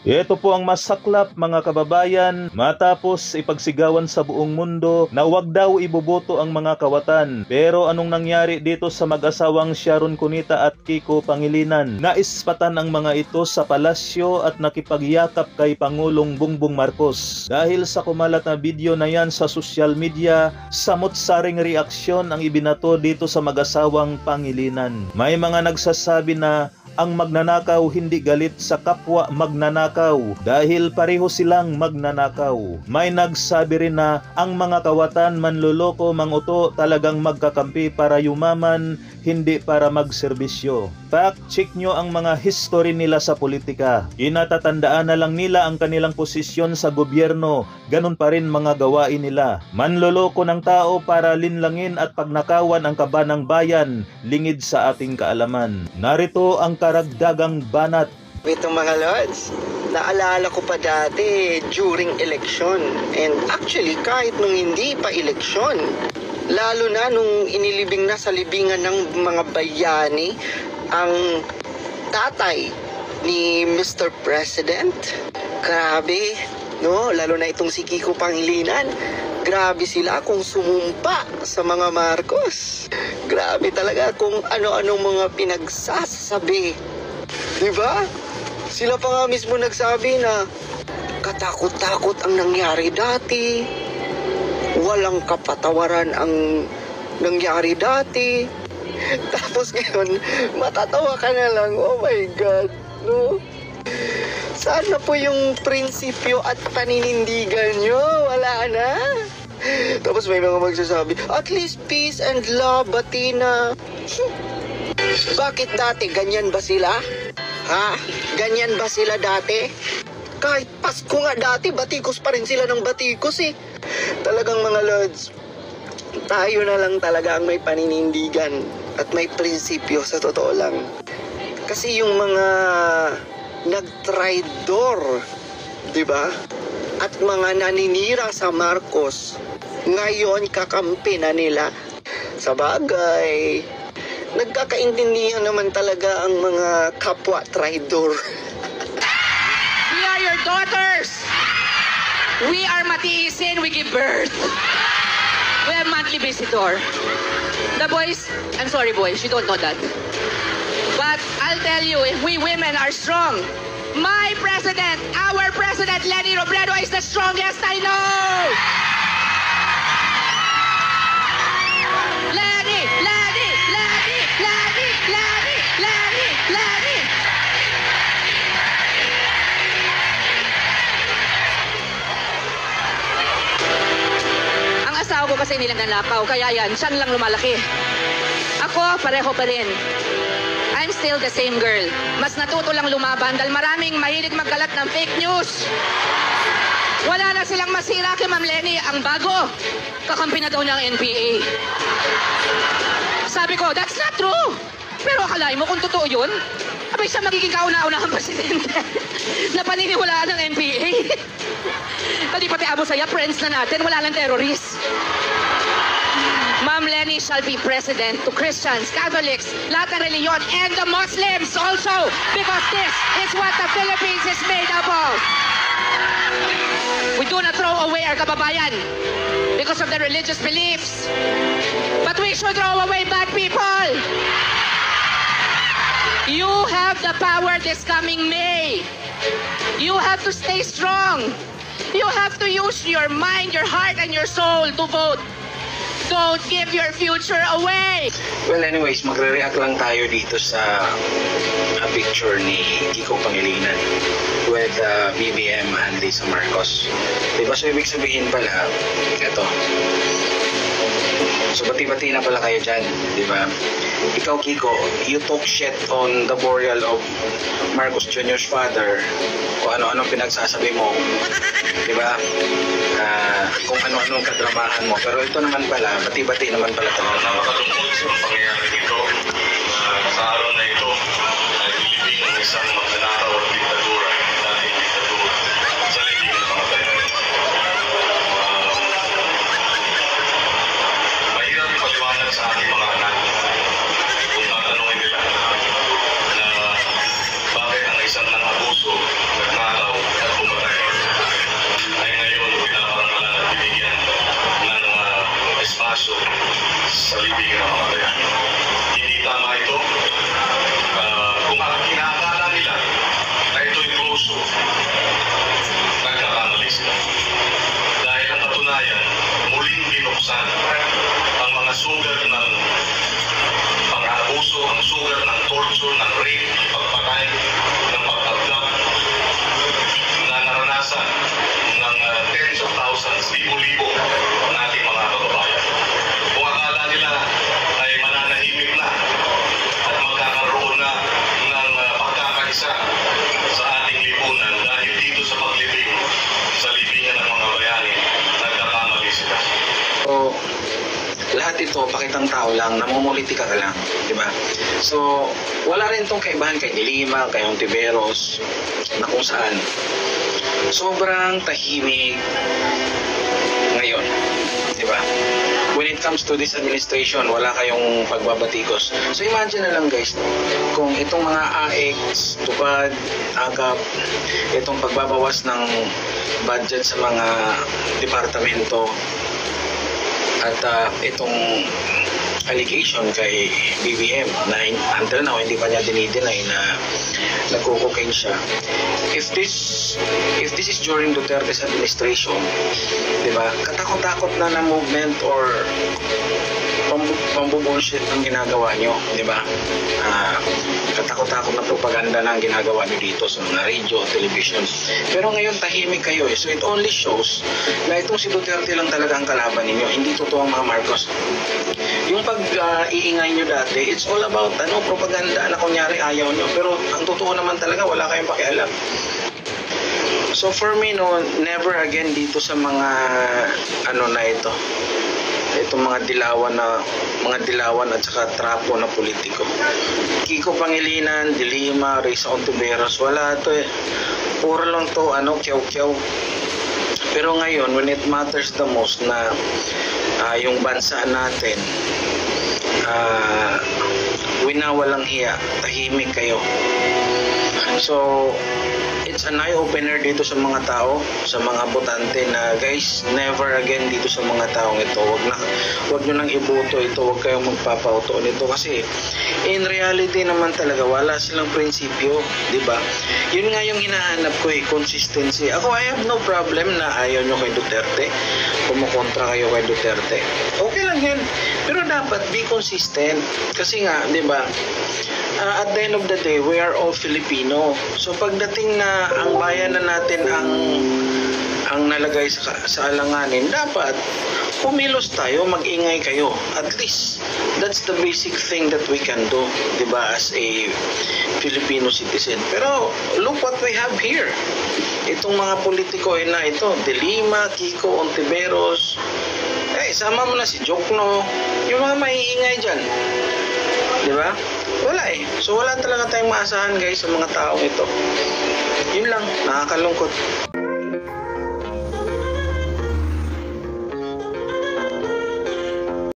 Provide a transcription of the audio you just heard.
Ito po ang masaklap mga kababayan matapos ipagsigawan sa buong mundo na wag daw iboboto ang mga kawatan. Pero anong nangyari dito sa mag-asawang Sharon Cunita at Kiko Pangilinan? Naispatan ang mga ito sa palasyo at nakipagyakap kay Pangulong Bongbong Marcos. Dahil sa kumalat na video na yan sa social media, samot-saring reaksyon ang ibinato dito sa mag-asawang Pangilinan. May mga nagsasabi na ang magnanakaw hindi galit sa kapwa magnanakaw dahil pareho silang magnanakaw. May nagsabi rin na ang mga kawatan manloloko manguto talagang magkakampi para yumaman, hindi para magserbisyo. Fact check nyo ang mga history nila sa politika. Inatatandaan na lang nila ang kanilang posisyon sa gobyerno, ganun pa rin mga gawain nila. Manloloko ng tao para linlangin at pagnakawan ang kaba ng bayan, lingid sa ating kaalaman. Narito ang karagdagang banat. Ito mga lods, naalala ko pa dati during election, and actually kahit nung hindi pa election, lalo na nung inilibing na sa libingan ng mga bayani ang tatay ni Mr. President. Grabe, no? Lalo na itong si Kiko Pangilinan. Grabe sila kung sumumpa sa mga Marcos. Grabe talaga kung ano-anong mga pinagsasabi. Diba? Sila pa nga mismo nagsabi na katakot-takot ang nangyari dati. Walang kapatawaran ang nangyari dati. Tapos ngayon, matatawa ka na lang. Oh my God, no? Saan na po yung prinsipyo at paninindigan nyo? Wala na. Tapos may mga magsasabi, at least peace and love, Batina. Bakit dati? Ganyan ba sila? Ha? Ganyan ba sila dati? Kahit Pasko nga dati, batikos pa rin sila ng batikos eh. Talagang mga lods, tayo na lang talaga ang may paninindigan at may prinsipyo sa totoo lang. Kasi yung mga nagtraidor, di ba? At mga naninira sa Marcos, ngayon kakampi na nila. Sa bagay, nagkakaintindihan naman talaga ang mga kapwa traidor. We are your daughters. We are matiisin, we give birth. We have monthly visitor. The boys, I'm sorry boys, you don't know that. But I'll tell you, if we women are strong, my president, our president, Leni Robredo is the strongest I know! Leni! Leni! Leni! Leni! Leni! Leni! Leni! Ang asawa ko kasi nilang nanakaw, kaya yan, siyan lang lumalaki. Ako, pareho pa rin. I'm still the same girl. Mas natuto lang lumaban dahil maraming mahilig magkalat ng fake news. Wala na silang masira kay Ma'am Leni. Ang bago, kakampi na daw niya ang NPA. Sabi ko, that's not true. Pero akalain mo kung totoo yun, abay siya magiging kauna-unahang presidente na paniniwalaan ng NPA. Pati Abu Sayyaf, friends na natin, wala lang terrorist. Ma'am Leni shall be president to Christians, Catholics, lahat ng reliyon, and the Muslims also, because this is what the Philippines is made up of. We do not throw away our kababayan because of their religious beliefs, but we should throw away bad people. You have the power this coming May. You have to stay strong. You have to use your mind, your heart, and your soul to vote. Don't give your future away! Well, anyways, magre-react lang tayo dito sa picture ni Kiko Pangilinan with BBM and Lisa Marcos. Diba? So, ibig sabihin pala, ito. So, bati-bati na pala kayo dyan, diba? Ikaw, Kiko, you talk shit on the burial of Marcos Jr.'s father. Kung ano-anong pinagsasabi mo, diba? Kung ano-anong kadramahan mo. Pero ito naman pala, bati-bati naman pala talaga. Napakatungkol sa pangyayari dito. Sa araw na ito, nilibing ng isang magnanakaw at diktadura, dating diktadura, sa libing ng mga bayan. Mahirap ipaliwanag sa ating mga anak kung tatanungin nila na bakit ang isang nangabuso, nagnakaw, ito, pakitang tao lang, namumulitika ka lang, di ba? So, wala rin itong kaibahan kay Dilima, kay Ontiveros, na kung saan sobrang tahimik ngayon, di ba? When it comes to this administration, wala kayong pagbabatikos. So imagine na lang guys, kung itong mga AX, tupad, agap, itong pagbabawas ng budget sa mga departamento, at itong allegation kay BBM na until now hindi pa niya dinideny na nagko-cocaine siya. If this is during Duterte's administration, di ba? Katakot-takot na movement or pambubullshit ang ginagawa nyo, di ba? Katakot-takot na propaganda na ang ginagawa nyo dito sa mga radio, television. Pero ngayon tahimik kayo eh. So it only shows na itong si Duterte lang talaga ang kalaban ninyo. Hindi totoo ang mga Marcos. Yung pag-iingay nyo dati, it's all about propaganda na kunyari ayaw nyo. Pero ang totoo naman talaga, wala kayong pakialam. So for me, no, never again dito sa mga na ito. Itong mga dilawan at saka trapo na politiko. Kiko Pangilinan, Dilima, Risa Ontiveros, wala to eh. Puro lang to, kyaw-kyaw. Pero ngayon, when it matters the most na yung bansa natin, winawalang hiya, tahimik kayo. So, it's an eye-opener dito sa mga tao, sa mga botante na guys, never again dito sa mga taong ito. Wag nyo nang iboto ito, wag kayong magpapauto nito kasi in reality naman talaga wala silang prinsipyo, di ba? Yun nga yung hinahanap ko consistency. Ako, I have no problem na ayaw nyo kay Duterte, kumukontra kayo kay Duterte. Okay lang yan. Pero dapat be consistent. Kasi nga, di ba, at the end of the day, we are all Filipino. So pagdating na ang bayan na natin ang nalagay sa alanganin, dapat pumilos tayo, mag-ingay kayo. At least, that's the basic thing that we can do, di ba, as a Filipino citizen. Pero, look what we have here. Itong mga politiko na ito, Dilima, Kiko, Ontiveros, sama mo na si Jokno, yung mga maiingay dyan. Di ba? Wala eh. So, wala talaga tayong maasahan guys sa mga taong ito. Yun lang, nakakalungkot.